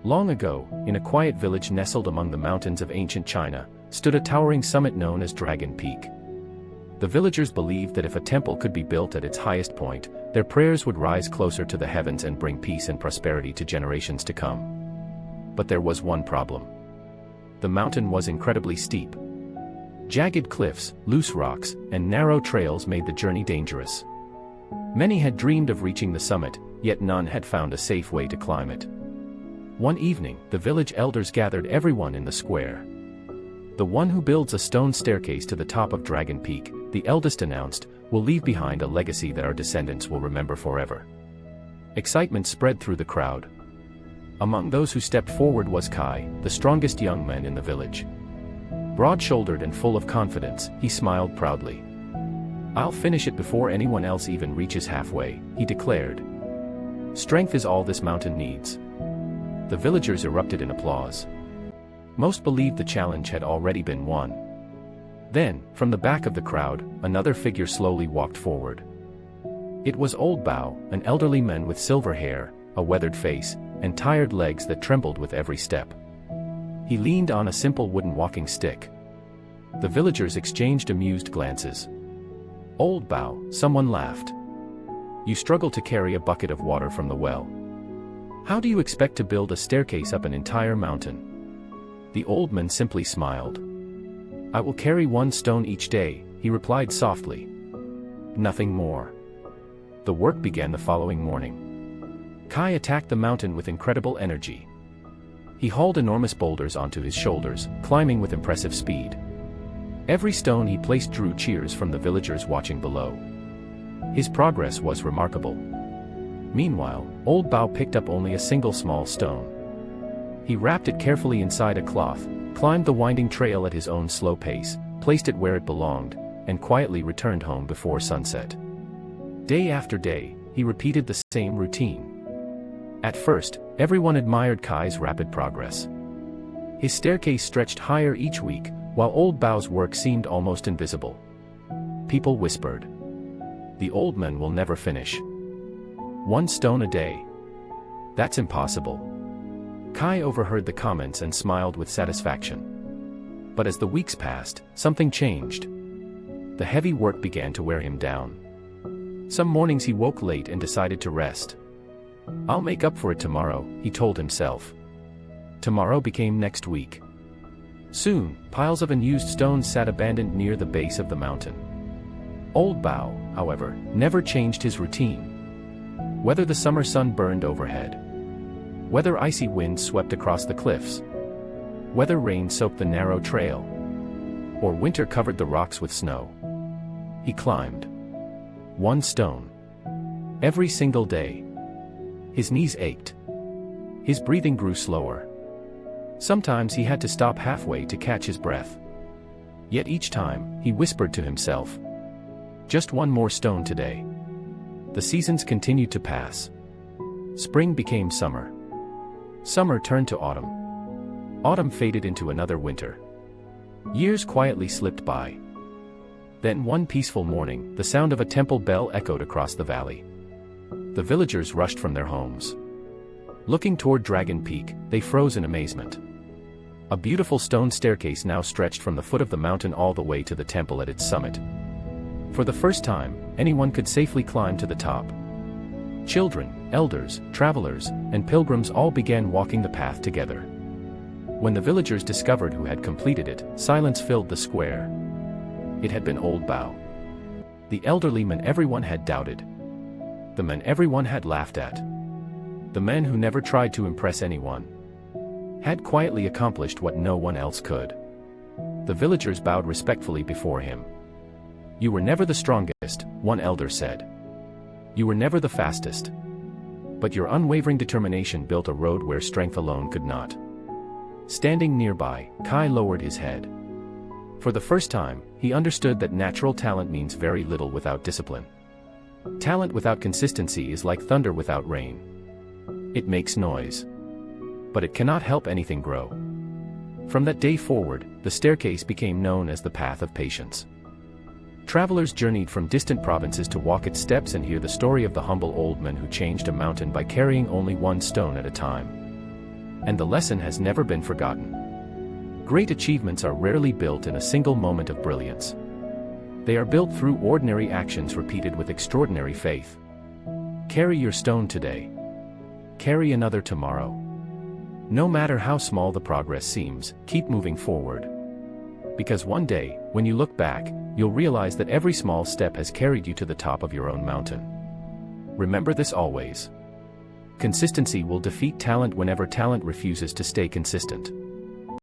Long ago, in a quiet village nestled among the mountains of ancient China, stood a towering summit known as Dragon Peak. The villagers believed that if a temple could be built at its highest point, their prayers would rise closer to the heavens and bring peace and prosperity to generations to come. But there was one problem. The mountain was incredibly steep. Jagged cliffs, loose rocks, and narrow trails made the journey dangerous. Many had dreamed of reaching the summit, yet none had found a safe way to climb it. One evening, the village elders gathered everyone in the square. The one who builds a stone staircase to the top of Dragon Peak, the eldest announced, will leave behind a legacy that our descendants will remember forever. Excitement spread through the crowd. Among those who stepped forward was Kai, the strongest young man in the village. Broad-shouldered and full of confidence, he smiled proudly. "I'll finish it before anyone else even reaches halfway," he declared. "Strength is all this mountain needs." The villagers erupted in applause. Most believed the challenge had already been won. Then, from the back of the crowd, another figure slowly walked forward. It was Old Bao, an elderly man with silver hair, a weathered face, and tired legs that trembled with every step. He leaned on a simple wooden walking stick. The villagers exchanged amused glances. "Old Bao," someone laughed. "You struggle to carry a bucket of water from the well. How do you expect to build a staircase up an entire mountain?" The old man simply smiled. "I will carry one stone each day," he replied softly. Nothing more. The work began the following morning. Kai attacked the mountain with incredible energy. He hauled enormous boulders onto his shoulders, climbing with impressive speed. Every stone he placed drew cheers from the villagers watching below. His progress was remarkable. Meanwhile, Old Bao picked up only a single small stone. He wrapped it carefully inside a cloth, climbed the winding trail at his own slow pace, placed it where it belonged, and quietly returned home before sunset. Day after day, he repeated the same routine. At first, everyone admired Kai's rapid progress. His staircase stretched higher each week, while Old Bao's work seemed almost invisible. People whispered, "The old man will never finish. 1 stone a day. That's impossible." Kai overheard the comments and smiled with satisfaction. But as the weeks passed, something changed. The heavy work began to wear him down. Some mornings he woke late and decided to rest. "I'll make up for it tomorrow," he told himself. Tomorrow became next week. Soon, piles of unused stones sat abandoned near the base of the mountain. Old Bao, however, never changed his routine. Whether the summer sun burned overhead, whether icy winds swept across the cliffs, whether rain soaked the narrow trail, or winter covered the rocks with snow, he climbed 1 stone every single day. His knees ached. His breathing grew slower. Sometimes he had to stop halfway to catch his breath. Yet each time, he whispered to himself, "Just 1 more stone today." The seasons continued to pass. Spring became summer. Summer turned to autumn. Autumn faded into another winter. Years quietly slipped by. Then one peaceful morning, the sound of a temple bell echoed across the valley. The villagers rushed from their homes. Looking toward Dragon Peak, they froze in amazement. A beautiful stone staircase now stretched from the foot of the mountain all the way to the temple at its summit. For the first time, anyone could safely climb to the top. Children, elders, travelers, and pilgrims all began walking the path together. When the villagers discovered who had completed it, silence filled the square. It had been Old Bao. The elderly man everyone had doubted. The man everyone had laughed at. The man who never tried to impress anyone had quietly accomplished what no one else could. The villagers bowed respectfully before him. "You were never the strongest," one elder said. "You were never the fastest. But your unwavering determination built a road where strength alone could not." Standing nearby, Kai lowered his head. For the first time, he understood that natural talent means very little without discipline. Talent without consistency is like thunder without rain. It makes noise, but it cannot help anything grow. From that day forward, the staircase became known as the Path of Patience. Travelers journeyed from distant provinces to walk its steps and hear the story of the humble old man who changed a mountain by carrying only 1 stone at a time. And the lesson has never been forgotten. Great achievements are rarely built in a single moment of brilliance. They are built through ordinary actions repeated with extraordinary faith. Carry your stone today. Carry another tomorrow. No matter how small the progress seems, keep moving forward. Because one day, when you look back, you'll realize that every small step has carried you to the top of your own mountain. Remember this always. Consistency will defeat talent whenever talent refuses to stay consistent.